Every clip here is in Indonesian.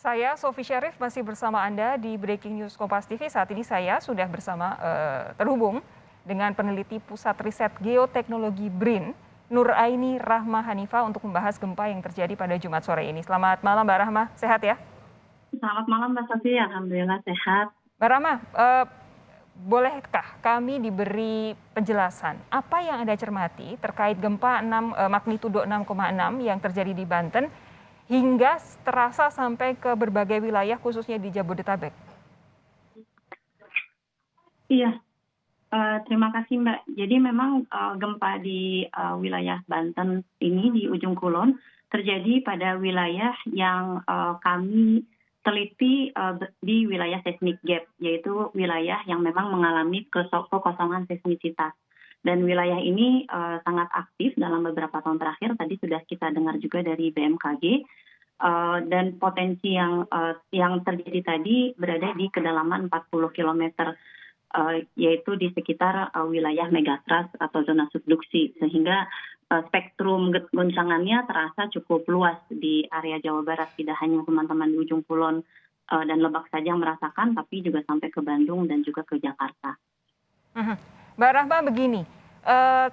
Saya Sofi Syarif masih bersama Anda di Breaking News Kompas TV. Saat ini saya sudah terhubung dengan peneliti Pusat Riset Geoteknologi BRIN, Nur Aini Rahma Hanifah untuk membahas gempa yang terjadi pada Jumat sore ini. Selamat malam Mbak Rahma, sehat ya? Selamat malam Mbak Sofi, alhamdulillah sehat. Mbak Rahma, bolehkah kami diberi penjelasan apa yang Anda cermati terkait gempa magnitudo 6,6 yang terjadi di Banten hingga terasa sampai ke berbagai wilayah khususnya di Jabodetabek? Iya, terima kasih Mbak. Jadi memang gempa di wilayah Banten ini di ujung kulon terjadi pada wilayah yang kami teliti di wilayah seismic gap, yaitu wilayah yang memang mengalami kekosongan seismisitas. Dan wilayah ini sangat aktif dalam beberapa tahun terakhir, tadi sudah kita dengar juga dari BMKG, dan potensi yang terjadi tadi berada di kedalaman 40 km, yaitu di sekitar wilayah megatrust atau zona subduksi, sehingga spektrum goncangannya terasa cukup luas di area Jawa Barat, tidak hanya teman-teman di ujung kulon dan Lebak saja yang merasakan, tapi juga sampai ke Bandung dan juga ke Jakarta. Mbak Rahma, begini,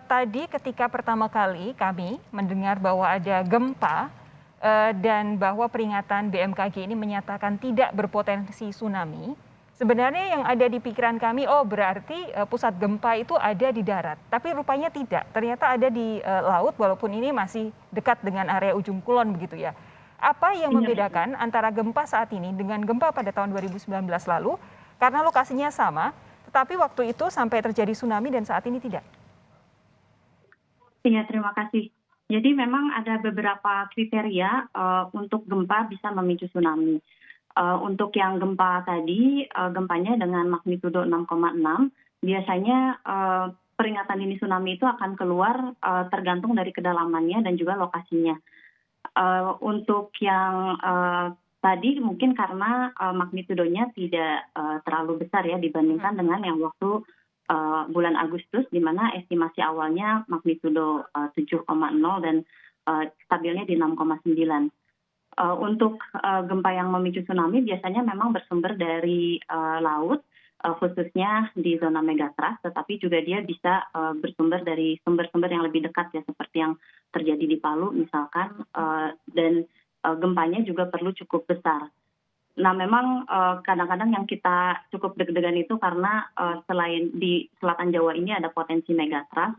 tadi ketika pertama kali kami mendengar bahwa ada gempa dan bahwa peringatan BMKG ini menyatakan tidak berpotensi tsunami, sebenarnya yang ada di pikiran kami, oh berarti pusat gempa itu ada di darat, tapi rupanya tidak, ternyata ada di laut walaupun ini masih dekat dengan area ujung kulon begitu ya. Apa yang membedakan antara gempa saat ini dengan gempa pada tahun 2019 lalu, karena lokasinya sama, tetapi waktu itu sampai terjadi tsunami dan saat ini tidak? Iya, terima kasih. Jadi memang ada beberapa kriteria untuk gempa bisa memicu tsunami. Untuk yang gempa tadi, gempanya dengan magnitudo 6,6, biasanya peringatan dini tsunami itu akan keluar tergantung dari kedalamannya dan juga lokasinya. Untuk yang tadi mungkin karena magnitudonya tidak terlalu besar ya dibandingkan dengan yang waktu bulan Agustus, di mana estimasi awalnya magnitudo 7,0 dan stabilnya di 6,9. Untuk gempa yang memicu tsunami biasanya memang bersumber dari laut, khususnya di zona megatrust, tetapi juga dia bisa bersumber dari sumber-sumber yang lebih dekat ya, seperti yang terjadi di Palu misalkan, dan gempanya juga perlu cukup besar. Nah memang kadang-kadang yang kita cukup deg-degan itu karena selain di selatan Jawa ini ada potensi megatrust,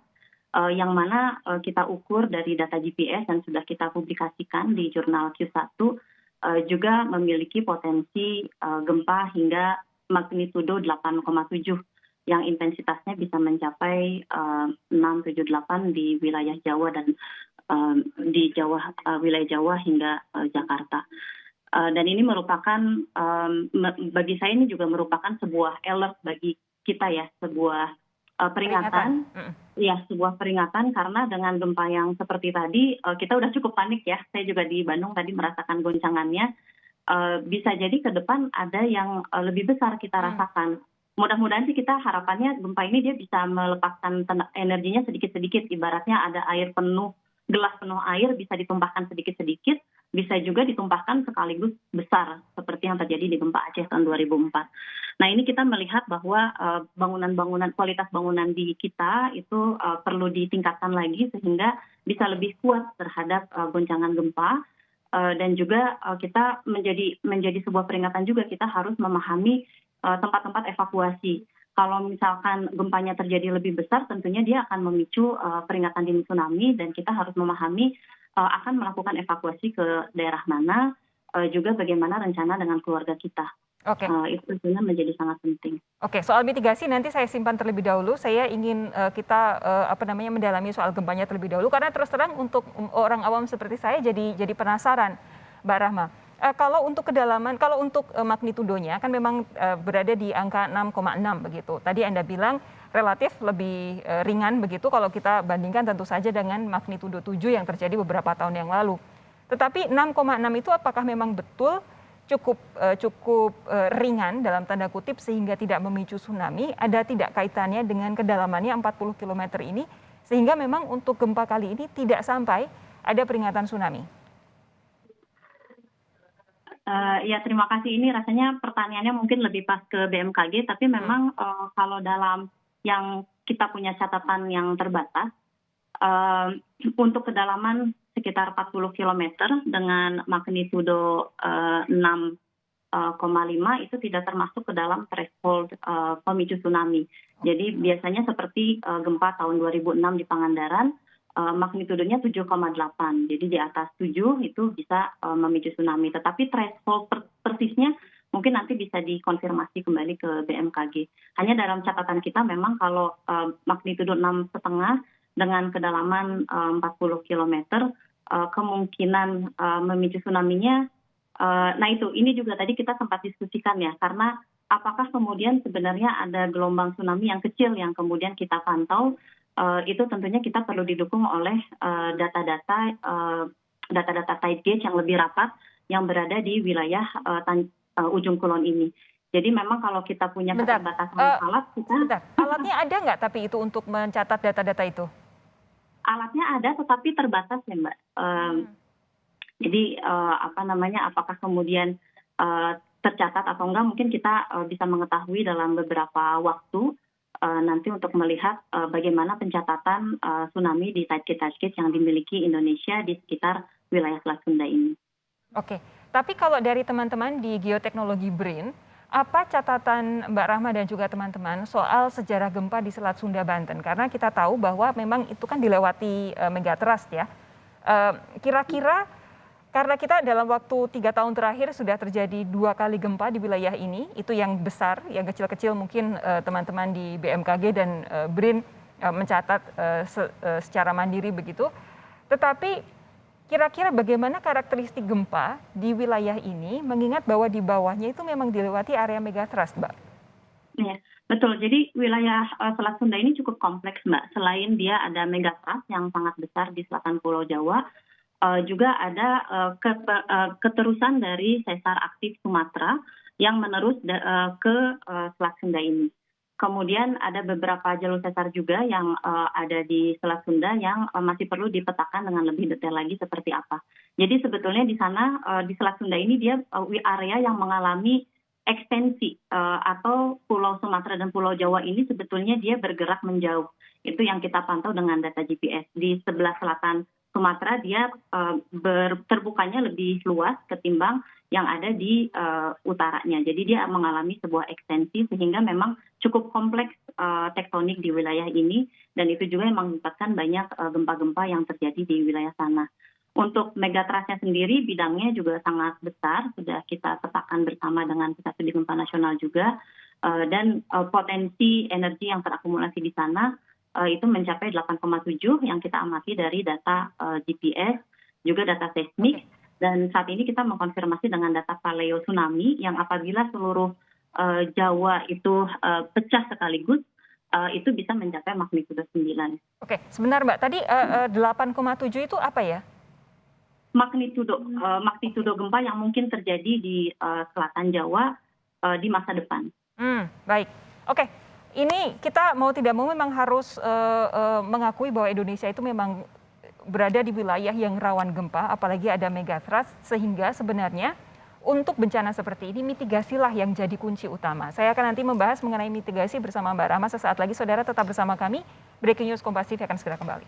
yang mana kita ukur dari data GPS dan sudah kita publikasikan di jurnal Q1, juga memiliki potensi gempa hingga magnitudo 8,7 yang intensitasnya bisa mencapai 678 di wilayah Jawa dan di wilayah Jawa hingga Jakarta. Dan ini merupakan, bagi saya ini juga merupakan sebuah alert bagi kita ya, sebuah peringatan. Ya, sebuah peringatan karena dengan gempa yang seperti tadi, kita udah cukup panik ya. Saya juga di Bandung tadi merasakan goncangannya. Bisa jadi ke depan ada yang lebih besar kita rasakan. Mudah-mudahan sih kita harapannya gempa ini dia bisa melepaskan energinya sedikit-sedikit. Ibaratnya ada air penuh, gelas penuh air bisa ditumpahkan sedikit-sedikit, bisa juga ditumpahkan sekaligus besar seperti yang terjadi di gempa Aceh tahun 2004. Nah ini kita melihat bahwa kualitas bangunan di kita itu perlu ditingkatkan lagi sehingga bisa lebih kuat terhadap goncangan gempa, dan juga kita menjadi sebuah peringatan juga, kita harus memahami tempat-tempat evakuasi. Kalau misalkan gempanya terjadi lebih besar, tentunya dia akan memicu peringatan dini tsunami dan kita harus memahami akan melakukan evakuasi ke daerah mana, juga bagaimana rencana dengan keluarga kita. Oke. Itu tentunya menjadi sangat penting. Oke, soal mitigasi nanti saya simpan terlebih dahulu. Saya ingin kita mendalami soal gempanya terlebih dahulu karena terus terang untuk orang awam seperti saya jadi penasaran, Mbak Rahma. Kalau untuk kedalaman, kalau untuk magnitudonya kan memang berada di angka 6,6 begitu. Tadi Anda bilang relatif lebih ringan begitu kalau kita bandingkan tentu saja dengan magnitudo 7 yang terjadi beberapa tahun yang lalu. Tetapi 6,6 itu apakah memang betul cukup ringan dalam tanda kutip sehingga tidak memicu tsunami? Ada tidak kaitannya dengan kedalamannya 40 km ini sehingga memang untuk gempa kali ini tidak sampai ada peringatan tsunami? Ya terima kasih. Ini rasanya pertanyaannya mungkin lebih pas ke BMKG, tapi memang kalau dalam yang kita punya catatan yang terbatas, untuk kedalaman sekitar 40 kilometer dengan magnitudo 6,5 itu tidak termasuk ke dalam threshold pemicu tsunami. Jadi biasanya seperti gempa tahun 2006 di Pangandaran, magnitudonya 7,8. Jadi di atas 7 itu bisa memicu tsunami. Tetapi threshold persisnya mungkin nanti bisa dikonfirmasi kembali ke BMKG. Hanya dalam catatan kita memang kalau magnitudo 6,5 dengan kedalaman 40 kilometer, kemungkinan memicu tsunami-nya, nah itu, ini juga tadi kita sempat diskusikan ya, karena apakah kemudian sebenarnya ada gelombang tsunami yang kecil yang kemudian kita pantau, itu tentunya kita perlu didukung oleh data-data tide gauge yang lebih rapat yang berada di wilayah ujung kulon ini. Jadi memang kalau kita punya keterbatasan alat, alatnya ada nggak tapi itu untuk mencatat data-data itu? Alatnya ada, tetapi terbatas ya Mbak. Jadi apakah kemudian tercatat atau enggak, mungkin kita bisa mengetahui dalam beberapa waktu nanti untuk melihat bagaimana pencatatan tsunami di tide gauge yang dimiliki Indonesia di sekitar wilayah Selat Sunda ini. Oke, tapi kalau dari teman-teman di Geoteknologi BRIN, apa catatan Mbak Rahma dan juga teman-teman soal sejarah gempa di Selat Sunda, Banten? Karena kita tahu bahwa memang itu kan dilewati megatrust ya. Kira-kira karena kita dalam waktu 3 tahun terakhir sudah terjadi 2 kali gempa di wilayah ini, itu yang besar, yang kecil-kecil mungkin teman-teman di BMKG dan BRIN mencatat secara mandiri begitu. Tetapi kira-kira bagaimana karakteristik gempa di wilayah ini, mengingat bahwa di bawahnya itu memang dilewati area megatrust, Mbak? Ya, betul. Jadi wilayah Selat Sunda ini cukup kompleks, Mbak. Selain dia ada megatrust yang sangat besar di selatan Pulau Jawa, juga ada keterusan dari sesar aktif Sumatera yang menerus ke Selat Sunda ini. Kemudian ada beberapa jalur sesar juga yang ada di Selat Sunda yang masih perlu dipetakan dengan lebih detail lagi seperti apa. Jadi sebetulnya di sana, di Selat Sunda ini dia area yang mengalami ekstensi atau Pulau Sumatera dan Pulau Jawa ini sebetulnya dia bergerak menjauh. Itu yang kita pantau dengan data GPS. Di sebelah selatan Sumatera dia terbukanya lebih luas ketimbang yang ada di utaranya. Jadi dia mengalami sebuah ekstensi sehingga memang cukup kompleks tektonik di wilayah ini, dan itu juga yang mengakibatkan banyak gempa-gempa yang terjadi di wilayah sana. Untuk megatrustnya sendiri bidangnya juga sangat besar, sudah kita petakan bersama dengan Pusat Studi Gempa Nasional juga, dan potensi energi yang terakumulasi di sana itu mencapai 8,7 yang kita amati dari data GPS, juga data seismik, dan saat ini kita mengkonfirmasi dengan data paleo tsunami yang apabila seluruh Jawa itu pecah sekaligus, itu bisa mencapai magnitudo 9. Oke, sebentar Mbak, tadi 8,7 itu apa ya? Magnitudo gempa yang mungkin terjadi di selatan Jawa di masa depan. Baik, oke. Ini kita mau tidak mau memang harus mengakui bahwa Indonesia itu memang berada di wilayah yang rawan gempa, apalagi ada megatrust, sehingga sebenarnya untuk bencana seperti ini mitigasilah yang jadi kunci utama. Saya akan nanti membahas mengenai mitigasi bersama Mbak Rahma sesaat lagi. Saudara tetap bersama kami. Breaking News Kompas TV akan segera kembali.